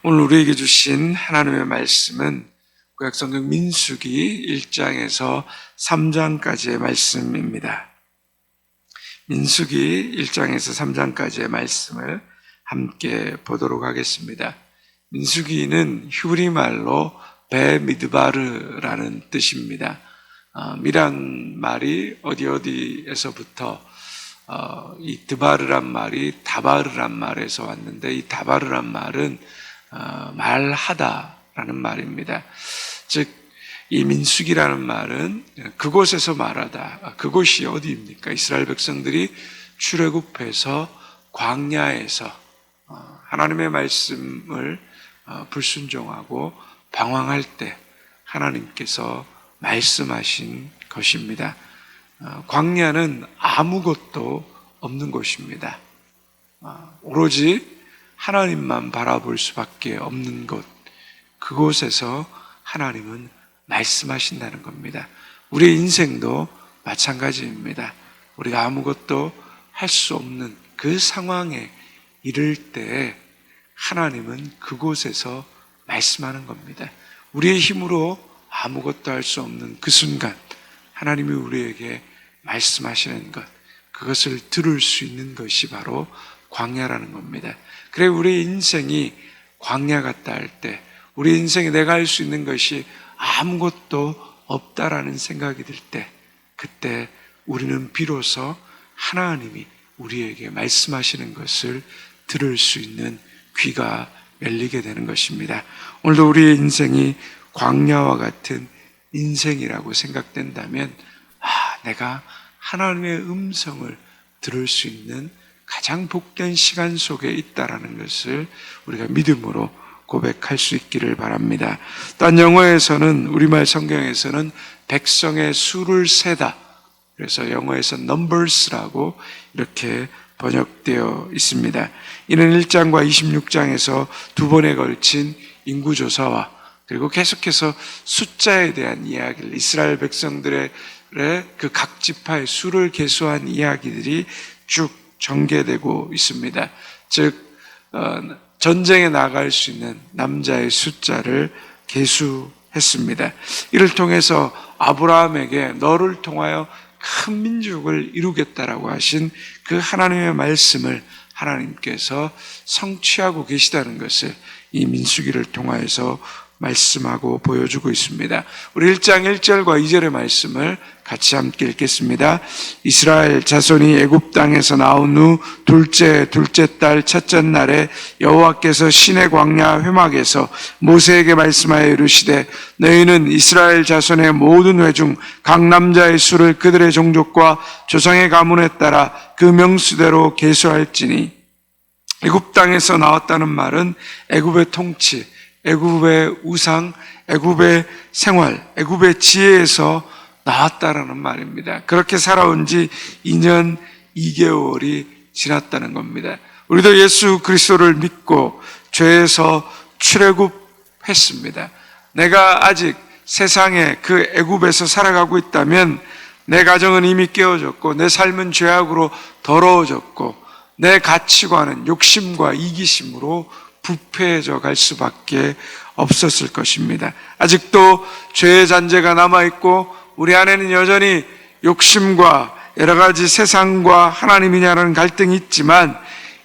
오늘 우리에게 주신 하나님의 말씀은 구약성경 민수기 1장에서 3장까지의 말씀입니다. 민수기 1장에서 3장까지의 말씀을 함께 보도록 하겠습니다. 민수기는 히브리 말로 베미드바르라는 뜻입니다. 미란 말이 어디에서부터 이 드바르란 말이 다바르란 말에서 왔는데, 이 다바르란 말은 말하다라는 말입니다. 즉, 이 민수기라는 말은 그곳에서 말하다. 그곳이 어디입니까? 이스라엘 백성들이 출애굽해서 광야에서 하나님의 말씀을 불순종하고 방황할 때 하나님께서 말씀하신 것입니다. 광야는 아무것도 없는 곳입니다. 오로지 하나님만 바라볼 수밖에 없는 곳, 그곳에서 하나님은 말씀하신다는 겁니다. 우리의 인생도 마찬가지입니다. 우리가 아무것도 할 수 없는 그 상황에 이를 때 하나님은 그곳에서 말씀하는 겁니다. 우리의 힘으로 아무것도 할 수 없는 그 순간 하나님이 우리에게 말씀하시는 것, 그것을 들을 수 있는 것이 바로 광야라는 겁니다. 그래, 우리 인생이 광야 같다 할 때, 우리 인생에 내가 할 수 있는 것이 아무것도 없다라는 생각이 들 때, 그때 우리는 비로소 하나님이 우리에게 말씀하시는 것을 들을 수 있는 귀가 열리게 되는 것입니다. 오늘도 우리의 인생이 광야와 같은 인생이라고 생각된다면, 내가 하나님의 음성을 들을 수 있는 가장 복된 시간 속에 있다라는 것을 우리가 믿음으로 고백할 수 있기를 바랍니다. 또한 영어에서는, 우리말 성경에서는 백성의 수를 세다, 그래서 영어에서 numbers라고 이렇게 번역되어 있습니다. 이는 1장과 26장에서 두 번에 걸친 인구조사와 그리고 계속해서 숫자에 대한 이야기를, 이스라엘 백성들의 그 각 지파의 수를 계수한 이야기들이 쭉 전개되고 있습니다. 즉, 전쟁에 나갈 수 있는 남자의 숫자를 계수했습니다. 이를 통해서 아브라함에게 너를 통하여 큰 민족을 이루겠다라고 하신 그 하나님의 말씀을 하나님께서 성취하고 계시다는 것을 이 민수기를 통하여서 말씀하고 보여주고 있습니다. 우리 1장 1절과 2절의 말씀을 같이 함께 읽겠습니다. 이스라엘 자손이 애굽 땅에서 나온 후 둘째 달 첫째 날에 여호와께서 시내 광야 회막에서 모세에게 말씀하여 이르시되, 너희는 이스라엘 자손의 모든 회중 각 남자의 수를 그들의 종족과 조상의 가문에 따라 그 명수대로 계수할지니. 애굽 땅에서 나왔다는 말은 애굽의 통치, 애굽의 우상, 애굽의 생활, 애굽의 지혜에서 나왔다라는 말입니다. 그렇게 살아온 지 2년 2개월이 지났다는 겁니다. 우리도 예수 그리스도를 믿고 죄에서 출애굽했습니다. 내가 아직 세상에 그 애굽에서 살아가고 있다면 내 가정은 이미 깨어졌고, 내 삶은 죄악으로 더러워졌고, 내 가치관은 욕심과 이기심으로 부패해져 갈 수밖에 없었을 것입니다. 아직도 죄의 잔재가 남아있고 우리 안에는 여전히 욕심과 여러 가지 세상과 하나님이냐라는 갈등이 있지만,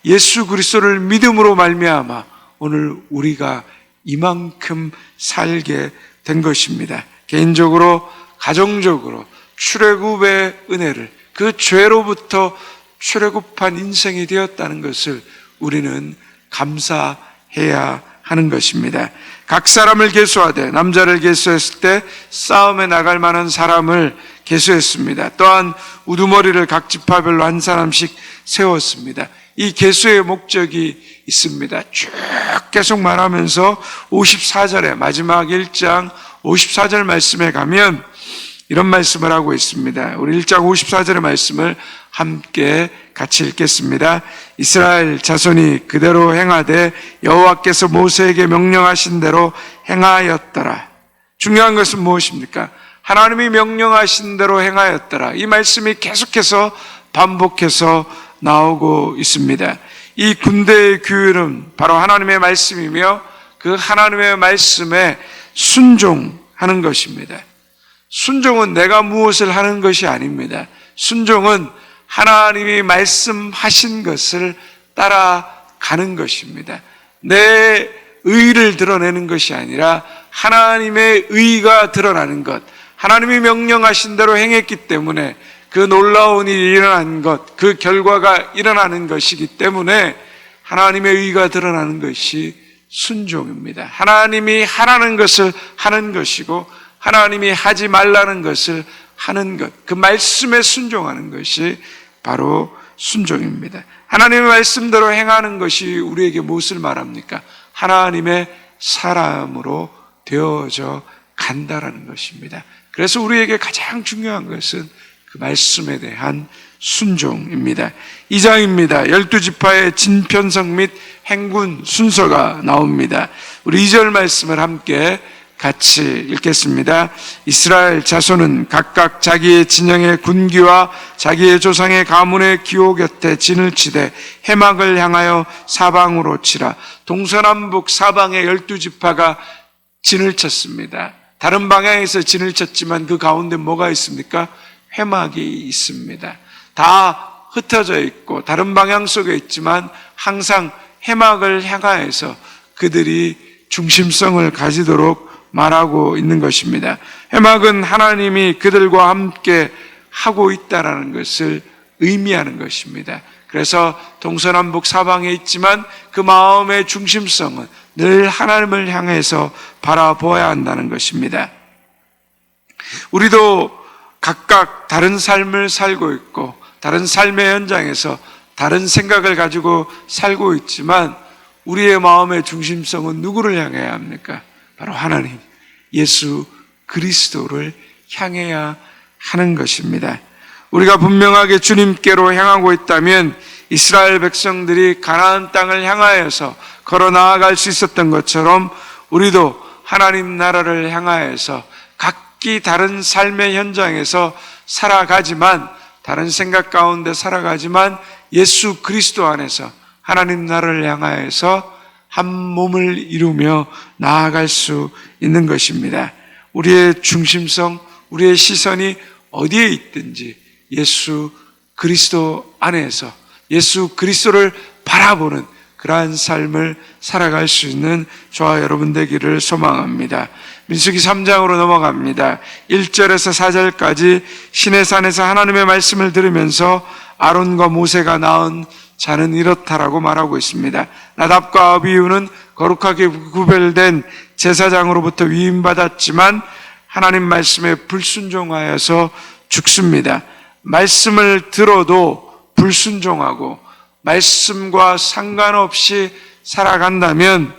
예수 그리스도를 믿음으로 말미암아 오늘 우리가 이만큼 살게 된 것입니다. 개인적으로, 가정적으로 출애굽의 은혜를, 그 죄로부터 출애굽한 인생이 되었다는 것을 우리는 감사해야 하는 것입니다. 각 사람을 계수하되, 남자를 계수했을 때 싸움에 나갈 만한 사람을 계수했습니다. 또한 우두머리를 각 지파별로 한 사람씩 세웠습니다. 이 계수의 목적이 있습니다. 쭉 계속 말하면서 54절에, 마지막 1장 54절 말씀에 가면 이런 말씀을 하고 있습니다. 우리 1장 54절의 말씀을 함께 같이 읽겠습니다. 이스라엘 자손이 그대로 행하되 여호와께서 모세에게 명령하신 대로 행하였더라. 중요한 것은 무엇입니까? 하나님이 명령하신 대로 행하였더라. 이 말씀이 계속해서 반복해서 나오고 있습니다. 이 군대의 규율은 바로 하나님의 말씀이며, 그 하나님의 말씀에 순종하는 것입니다. 순종은 내가 무엇을 하는 것이 아닙니다. 순종은 하나님이 말씀하신 것을 따라가는 것입니다. 내 의를 드러내는 것이 아니라 하나님의 의가 드러나는 것, 하나님이 명령하신 대로 행했기 때문에 그 놀라운 일이 일어난 것, 그 결과가 일어나는 것이기 때문에 하나님의 의가 드러나는 것이 순종입니다. 하나님이 하라는 것을 하는 것이고 하나님이 하지 말라는 것을 하는 것, 그 말씀에 순종하는 것이 바로 순종입니다. 하나님의 말씀대로 행하는 것이 우리에게 무엇을 말합니까? 하나님의 사람으로 되어져 간다라는 것입니다. 그래서 우리에게 가장 중요한 것은 그 말씀에 대한 순종입니다. 2장입니다. 12지파의 진편성 및 행군 순서가 나옵니다. 우리 2절 말씀을 함께 같이 읽겠습니다. 이스라엘 자손은 각각 자기의 진영의 군기와 자기의 조상의 가문의 기호 곁에 진을 치되 해막을 향하여 사방으로 치라. 동서남북 사방의 12지파가 진을 쳤습니다. 다른 방향에서 진을 쳤지만 그 가운데 뭐가 있습니까? 해막이 있습니다. 다 흩어져 있고 다른 방향 속에 있지만 항상 해막을 향하여서 그들이 중심성을 가지도록 말하고 있는 것입니다. 해막은 하나님이 그들과 함께 하고 있다는 것을 의미하는 것입니다. 그래서 동서남북 사방에 있지만 그 마음의 중심성은 늘 하나님을 향해서 바라보아야 한다는 것입니다. 우리도 각각 다른 삶을 살고 있고 다른 삶의 현장에서 다른 생각을 가지고 살고 있지만 우리의 마음의 중심성은 누구를 향해야 합니까? 바로 하나님, 예수 그리스도를 향해야 하는 것입니다. 우리가 분명하게 주님께로 향하고 있다면 이스라엘 백성들이 가나안 땅을 향하여서 걸어 나아갈 수 있었던 것처럼 우리도 하나님 나라를 향하여서 각기 다른 삶의 현장에서 살아가지만 다른 생각 가운데 살아가지만 예수 그리스도 안에서 하나님 나라를 향하여서 한 몸을 이루며 나아갈 수 있는 것입니다. 우리의 중심성, 우리의 시선이 어디에 있든지 예수 그리스도 안에서 예수 그리스도를 바라보는 그러한 삶을 살아갈 수 있는 저와 여러분 되기를 소망합니다. 민수기 3장으로 넘어갑니다. 1절에서 4절까지 시내산에서 하나님의 말씀을 들으면서 아론과 모세가 낳은 자는 이렇다라고 말하고 있습니다. 나답과 아비후는 거룩하게 구별된 제사장으로부터 위임받았지만 하나님 말씀에 불순종하여서 죽습니다. 말씀을 들어도 불순종하고 말씀과 상관없이 살아간다면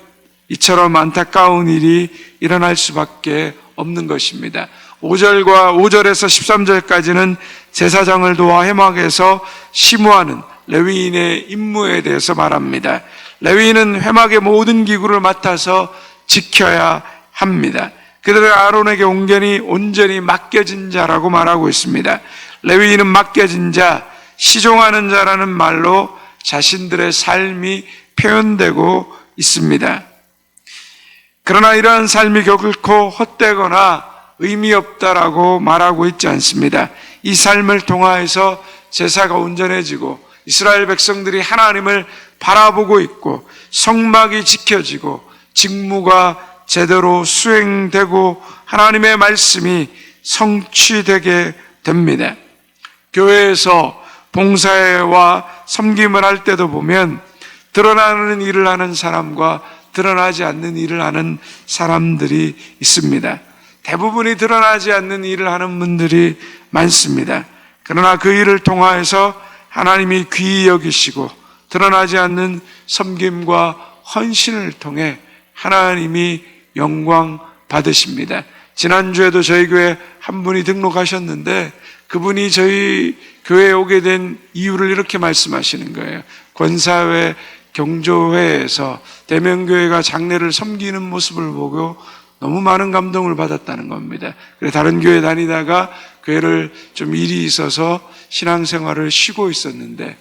이처럼 안타까운 일이 일어날 수밖에 없는 것입니다. 5절에서 13절까지는 제사장을 도와 회막에서 심우하는 레위인의 임무에 대해서 말합니다. 레위인은 회막의 모든 기구를 맡아서 지켜야 합니다. 그들은 아론에게 온전히 맡겨진 자라고 말하고 있습니다. 레위인은 맡겨진 자, 시종하는 자라는 말로 자신들의 삶이 표현되고 있습니다. 그러나 이러한 삶이 결코 헛되거나 의미 없다라고 말하고 있지 않습니다. 이 삶을 통하여서 제사가 온전해지고 이스라엘 백성들이 하나님을 바라보고 있고 성막이 지켜지고 직무가 제대로 수행되고 하나님의 말씀이 성취되게 됩니다. 교회에서 봉사회와 섬김을 할 때도 보면 드러나는 일을 하는 사람과 드러나지 않는 일을 하는 사람들이 있습니다. 대부분이 드러나지 않는 일을 하는 분들이 많습니다. 그러나 그 일을 통하여서 하나님이 귀히 여기시고 드러나지 않는 섬김과 헌신을 통해 하나님이 영광 받으십니다. 지난주에도 저희 교회 한 분이 등록하셨는데 그분이 저희 교회에 오게 된 이유를 이렇게 말씀하시는 거예요. 권사회 경조회에서 대명교회가 장례를 섬기는 모습을 보고 너무 많은 감동을 받았다는 겁니다. 그래서 다른 교회 다니다가 교회를 좀 일이 있어서 신앙생활을 쉬고 있었는데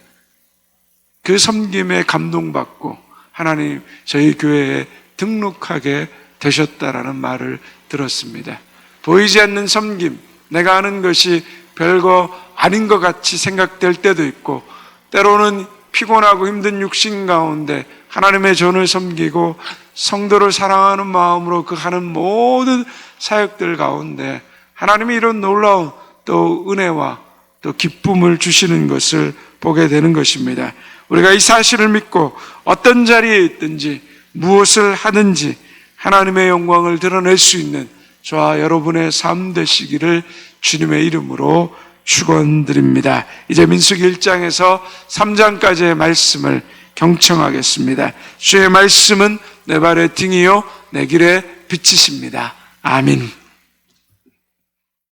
그 섬김에 감동받고 하나님 저희 교회에 등록하게 되셨다라는 말을 들었습니다. 보이지 않는 섬김, 내가 하는 것이 별거 아닌 것 같이 생각될 때도 있고, 때로는 피곤하고 힘든 육신 가운데 하나님의 전을 섬기고 성도를 사랑하는 마음으로 그 하는 모든 사역들 가운데 하나님이 이런 놀라운 또 은혜와 또 기쁨을 주시는 것을 보게 되는 것입니다. 우리가 이 사실을 믿고 어떤 자리에 있든지 무엇을 하든지 하나님의 영광을 드러낼 수 있는 저와 여러분의 삶 되시기를 주님의 이름으로 축원드립니다. 이제 민수기 1장에서 3장까지의 말씀을 경청하겠습니다. 주의 말씀은 내 발의 등이요 내 길의 빛이십니다. 아멘.